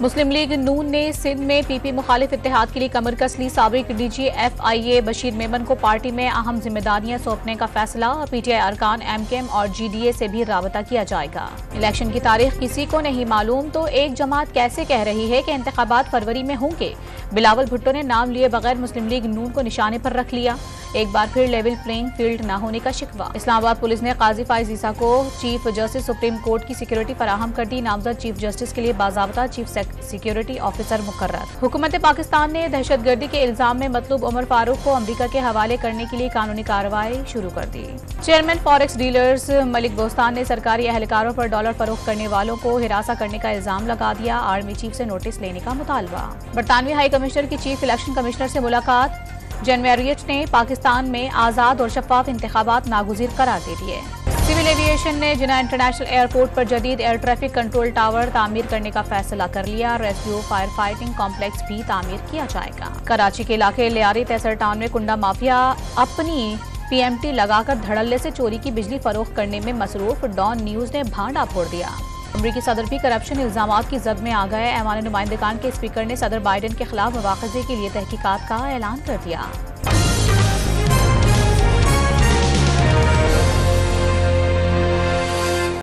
मुस्लिम league नून ने सिंध में PP मुखालिफ इत्तेहाद के लिए कमर कस ली। साबिक डीजी FIA बशीर मेमन को पार्टी में अहम जिम्मेदारियां सौंपने का फैसला। PTI अरकान MKM और GDA से भी राबता किया जाएगा। इलेक्शन की तारीख किसी को नहीं मालूम तो एक जमात कैसे कह रही है कि इंतखाबात फरवरी में होंगे। बिलावल भुट्टो ने नाम लिए बगैर मुस्लिम लीग नून को निशाने पर रख लिया। एक बार फिर लेवल प्लेइंग फील्ड न होने का शिकवा। इस्लामाबाद पुलिस ने काजी फाइज ईसा को चीफ जस्टिस सुप्रीम कोर्ट की सिक्योरिटी फराहम कर दी। नामजद चीफ जस्टिस के लिए बाज़ाब्ता चीफ सिक्योरिटी ऑफिसर मुकर्रर। हुकूमत पाकिस्तान ने दहशतगर्दी के इल्जाम में मतलूब उमर फारूक को अमरीका के हवाले करने के लिए कानूनी कार्रवाई शुरू कर दी। Chairman forex dealers Malik Bostan ने सरकारी एहलकारों पर डॉलर फरोख्त करने वालों को हिरासा करने का इल्जाम लगा दिया। आर्मी चीफ से नोटिस लेने का मुतालबा। बरतानवी हाई कमिश्नर की चीफ इलेक्शन कमिश्नर से मुलाकात। जनवैरियट ने पाकिस्तान में आज़ाद और शफाफ इंतखाबात नागुज़ीर करार दे दिए। सिविल एविएशन ने जिन्ना इंटरनेशनल एयरपोर्ट पर जदीद एयर ट्रैफिक कंट्रोल टावर तामीर करने का फैसला कर लिया। रेस्क्यू फायर फाइटिंग कॉम्प्लेक्स भी तामीर किया जाएगा। कराची के इलाके लियारी तहसील टाउन में कुंडा माफिया अपनी PMT लगाकर धड़ल्ले से चोरी की बिजली फरोख्त करने में मसरूफ। डॉन न्यूज ने भांडा फोड़ दिया। अमरीकी सदर भी करप्शन इल्जामात की जद में आ गए। ऐवान नुमाइंदगान के स्पीकर ने सदर बाइडेन के खिलाफ मुआखजे के लिए तहकीकात का ऐलान कर दिया।